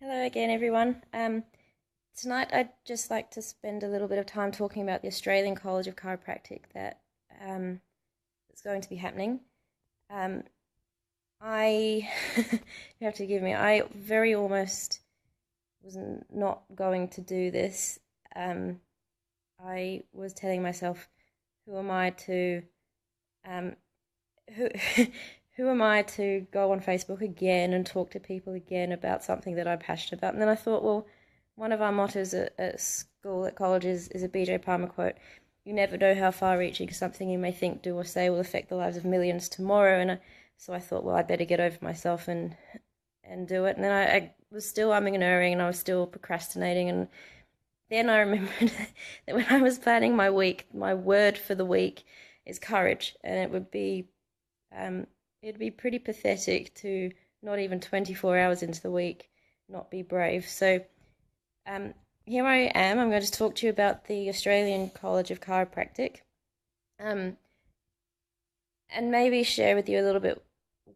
Hello again, everyone. Tonight I'd just like to spend a little bit of time talking about the Australian College of Chiropractic that is going to be happening. I, you have to forgive me, I very almost was not going to do this. I was telling myself, who am I to, um, who, who am I to go on Facebook again and talk to people again about something that I'm passionate about? And then I thought, well, one of our mottos at school, at college, is a BJ Palmer quote. You never know how far-reaching something you may think, do, or say will affect the lives of millions tomorrow. So I thought, well, I better get over myself and do it. And then I was still umming and erring, and I was still procrastinating. And then I remembered that when I was planning my week, my word for the week is courage, and it'd be pretty pathetic to not even 24 hours into the week not be brave. So here I am. I'm going to talk to you about the Australian College of Chiropractic, and maybe share with you a little bit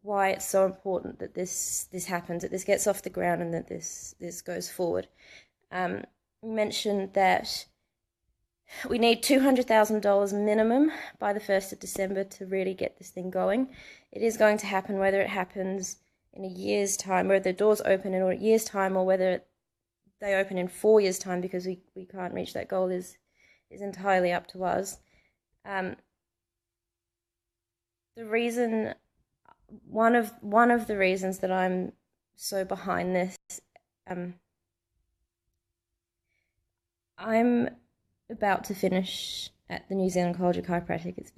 why it's so important that this happens, that this gets off the ground, and that this goes forward. We mentioned that we need $200,000 minimum by the 1st of December to really get this thing going. It is going to happen, whether it happens in a year's time, whether the doors open in a year's time, or whether they open in 4 years' time, because we can't reach that goal is entirely up to us. The reason, one of the reasons that I'm so behind this, I'm about to finish at the New Zealand College of Chiropractic. It's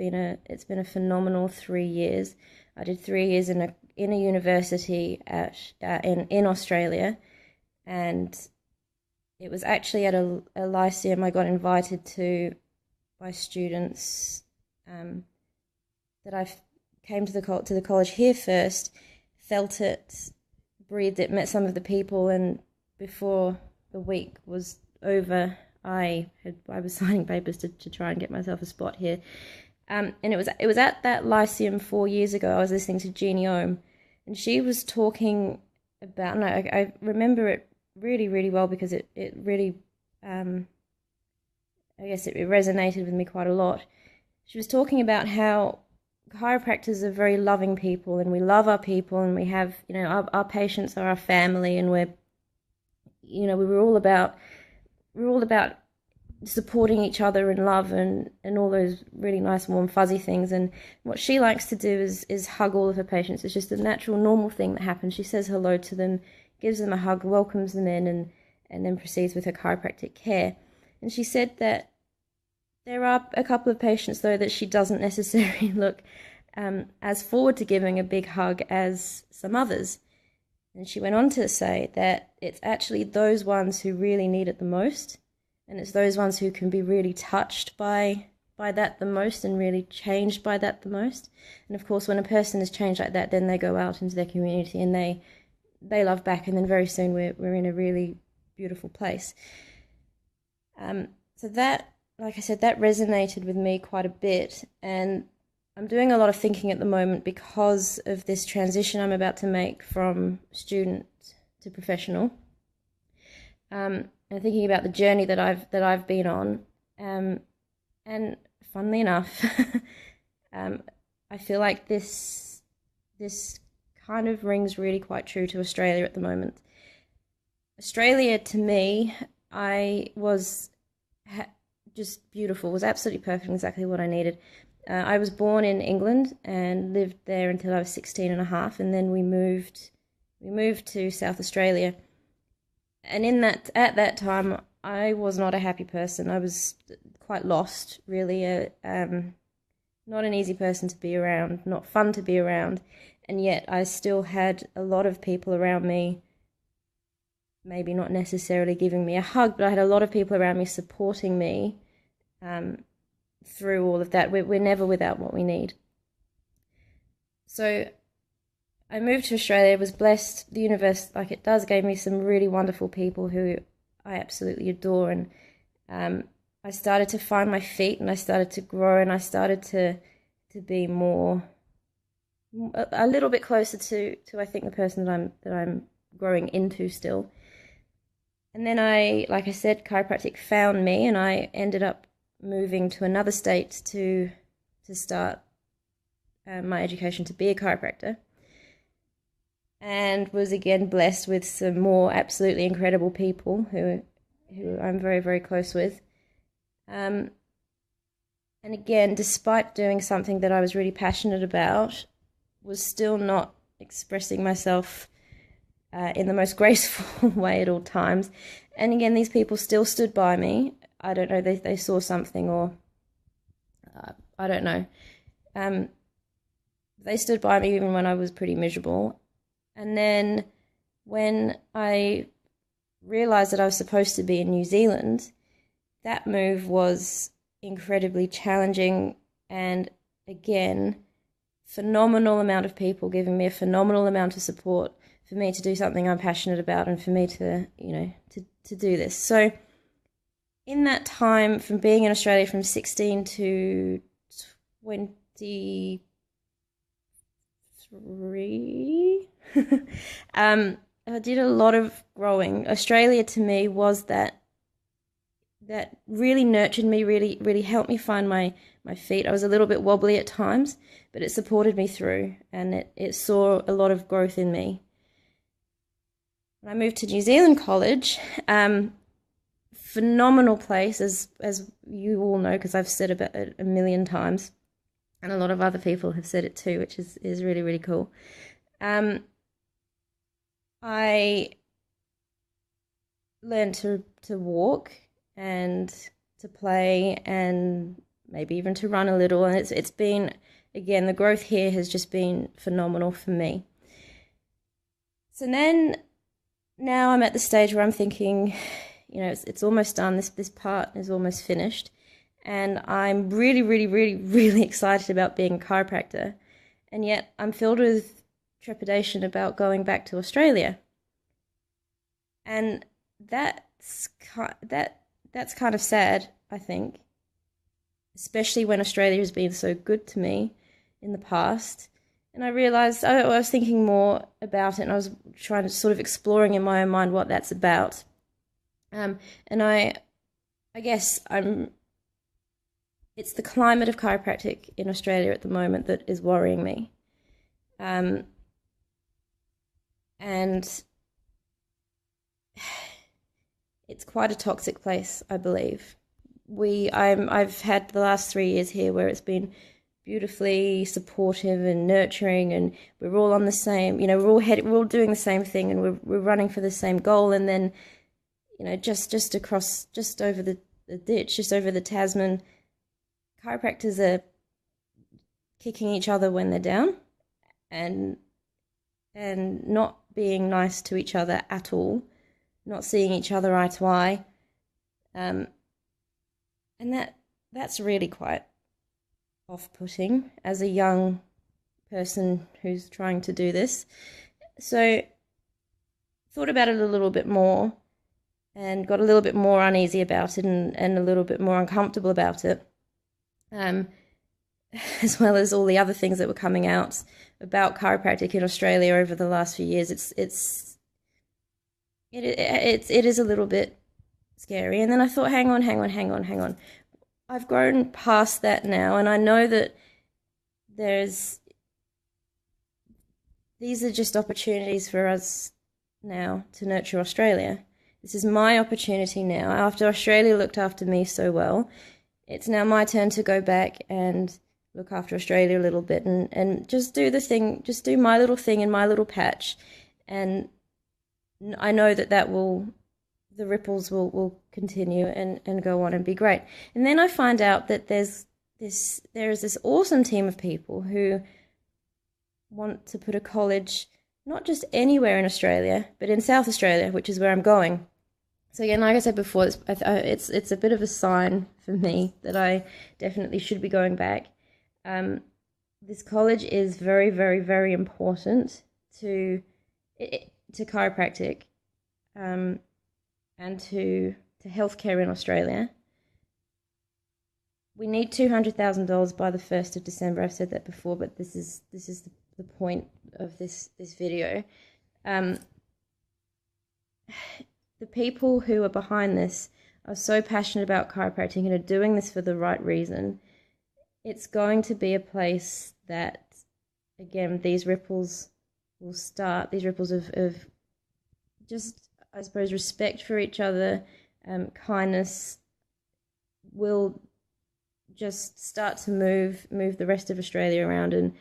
been a phenomenal 3 years. I did 3 years in a university in Australia, and it was actually at a lyceum I got invited to by students that I came to the college here first, felt it, breathed it, met some of the people, and before the week was over, I was signing papers to try and get myself a spot here. And it was at that lyceum 4 years ago. I was listening to Jeannie Ohm, and she was talking about, and I remember it really, really well, because it really, I guess it resonated with me quite a lot. She was talking about how chiropractors are very loving people, and we love our people, and we have, our patients are our family, and we're all about supporting each other in love and all those really nice, warm, fuzzy things. And what she likes to do is hug all of her patients. It's just a natural, normal thing that happens. She says hello to them, gives them a hug, welcomes them in, and then proceeds with her chiropractic care. And she said that there are a couple of patients, though, that she doesn't necessarily look as forward to giving a big hug as some others. And she went on to say that it's actually those ones who really need it the most, and it's those ones who can be really touched by that the most, and really changed by that the most. And of course, when a person is changed like that, then they go out into their community and they love back, and then very soon we're in a really beautiful place. So that, like I said, that resonated with me quite a bit, and I'm doing a lot of thinking at the moment because of this transition I'm about to make from student to professional, and thinking about the journey that I've been on, and funnily enough, I feel like this kind of rings really quite true to Australia at the moment. Australia, to me, just beautiful, was absolutely perfect, exactly what I needed. I was born in England and lived there until I was 16 and a half, and then we moved to South Australia. And at that time, I was not a happy person. I was quite lost, really. Not an easy person to be around, not fun to be around, and yet I still had a lot of people around me, maybe not necessarily giving me a hug, but I had a lot of people around me supporting me through all of that. We're never without what we need. So I moved to Australia, was blessed. The universe, like it does, gave me some really wonderful people who I absolutely adore, and I started to find my feet, and I started to grow, and I started to be a little bit closer to I think the person that I'm growing into still. And then like I said, chiropractic found me, and I ended up moving to another state to start my education to be a chiropractor, and was again blessed with some more absolutely incredible people who I'm very, very close with. And again, despite doing something that I was really passionate about, was still not expressing myself in the most graceful way at all times. And again, these people still stood by me. I don't know, they saw something, or I don't know. They stood by me even when I was pretty miserable. And then when I realized that I was supposed to be in New Zealand, that move was incredibly challenging, and again, phenomenal amount of people giving me a phenomenal amount of support for me to do something I'm passionate about, and for me to, to do this. So in that time, from being in Australia from 16 to 23, I did a lot of growing. Australia to me was that really nurtured me, really, really helped me find my feet. I was a little bit wobbly at times, but it supported me through, and it saw a lot of growth in me. When I moved to New Zealand College, phenomenal place, as you all know, because I've said about it a million times, and a lot of other people have said it too, which is really, really cool. I learned to walk and to play, and maybe even to run a little, and it's been, again, the growth here has just been phenomenal for me. So then now I'm at the stage where I'm thinking, it's almost done. This part is almost finished, and I'm really, really, really, really excited about being a chiropractor, and yet I'm filled with trepidation about going back to Australia. And that's kind of sad, I think, especially when Australia has been so good to me in the past. And I realized I was thinking more about it, and I was trying to sort of exploring in my own mind what that's about. And I guess it's the climate of chiropractic in Australia at the moment that is worrying me. And it's quite a toxic place, I believe. I've had the last 3 years here where it's been beautifully supportive and nurturing, and we're all on the same, we're all doing the same thing, and we're running for the same goal. And then, just across, just over the ditch, just over the Tasman, chiropractors are kicking each other when they're down, and not being nice to each other at all, not seeing each other eye to eye, and that's really quite off-putting as a young person who's trying to do this. So thought about it a little bit more, and got a little bit more uneasy about it, and a little bit more uncomfortable about it, as well as all the other things that were coming out about chiropractic in Australia over the last few years. It is a little bit scary. And then I thought, hang on. I've grown past that now, and I know that these are just opportunities for us now to nurture Australia. This is my opportunity now. After Australia looked after me so well, it's now my turn to go back and look after Australia a little bit, and just do my little thing in my little patch. And I know that the ripples will continue and go on and be great. And then I find out that there is this awesome team of people who want to put a college not just anywhere in Australia, but in South Australia, which is where I'm going. So again, like I said before, it's a bit of a sign for me that I definitely should be going back. This college is very, very, very important to chiropractic, and to healthcare in Australia. We need $200,000 by the 1st of December. I've said that before, but this is the point of this video. the people who are behind this are so passionate about chiropractic and are doing this for the right reason. It's going to be a place that, again, these ripples will start, these ripples of just, I suppose, respect for each other, kindness will just start to move the rest of Australia around. And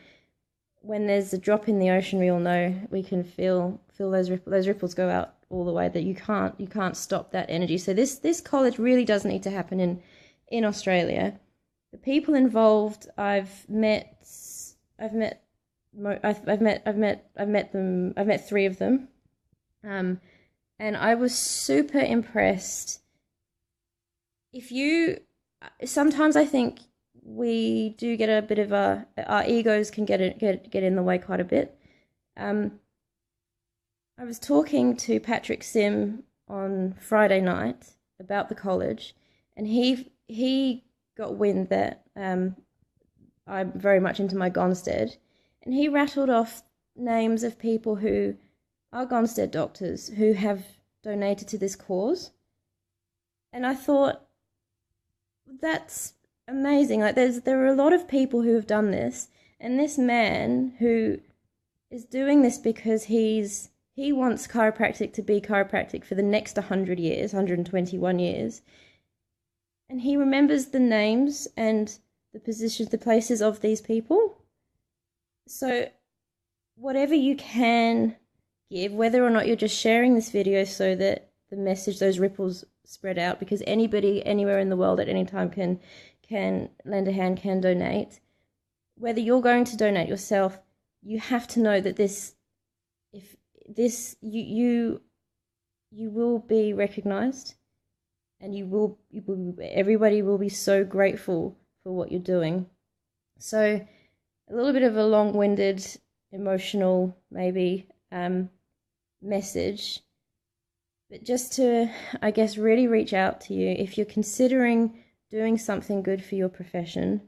when there's a drop in the ocean, we all know we can feel those ripples go out all the way, that you can't stop that energy. So this college really does need to happen in Australia. The people involved, I've met three of them, and I was super impressed. Sometimes I think we do get a bit of our egos can get in the way quite a bit. I was talking to Patrick Sim on Friday night about the college, and he got wind that I'm very much into my Gonstead, and he rattled off names of people who are Gonstead doctors who have donated to this cause. And I thought, that's amazing. Like there are a lot of people who have done this, and this man who is doing this because he wants chiropractic to be chiropractic for the next 100 years, 121 years. And he remembers the names and the positions, the places of these people. So whatever you can give, whether or not you're just sharing this video so that the message, those ripples spread out, because anybody anywhere in the world at any time can lend a hand, can donate. Whether you're going to donate yourself, you have to know that you will be recognized, and everybody will be so grateful for what you're doing. So a little bit of a long-winded, emotional, maybe, message, but just to, I guess, really reach out to you. If you're considering doing something good for your profession,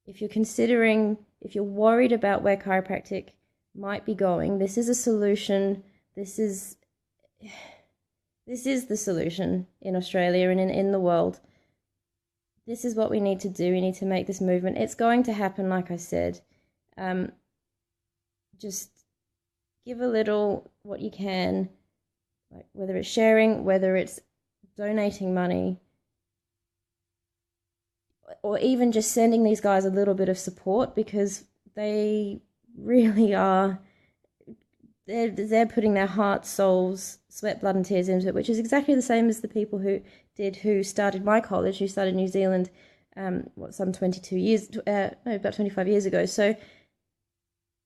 if you're worried about where chiropractic might be going, this is a solution. This is the solution in Australia and in the world. This is what we need to do. We need to make this movement. It's going to happen, like I said. Just give a little what you can, like whether it's sharing, whether it's donating money, or even just sending these guys a little bit of support, because they really are, they're putting their hearts, souls, sweat, blood and tears into it, which is exactly the same as the people who started my college, who started New Zealand, about 25 years ago. So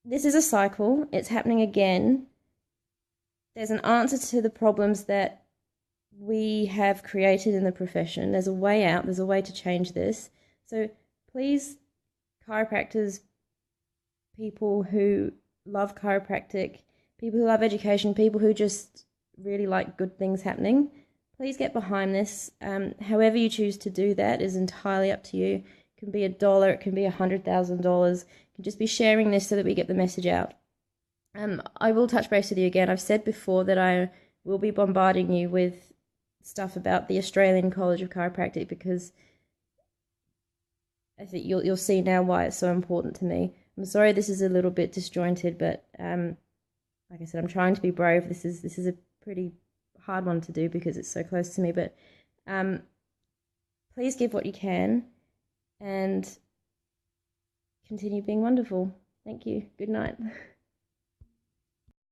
this is a cycle. It's happening again. There's an answer to the problems that we have created in the profession. There's a way out. There's a way to change this. So please, chiropractors, people who love chiropractic, people who love education, people who just really like good things happening, please get behind this. However you choose to do that is entirely up to you. It can be $1, it can be $100,000. You can just be sharing this so that we get the message out. I will touch base with you again. I've said before that I will be bombarding you with stuff about the Australian College of Chiropractic, because I think you'll see now why it's so important to me. I'm sorry this is a little bit disjointed, but like I said, I'm trying to be brave. This is a pretty hard one to do because it's so close to me, but please give what you can and continue being wonderful. Thank you. Good night.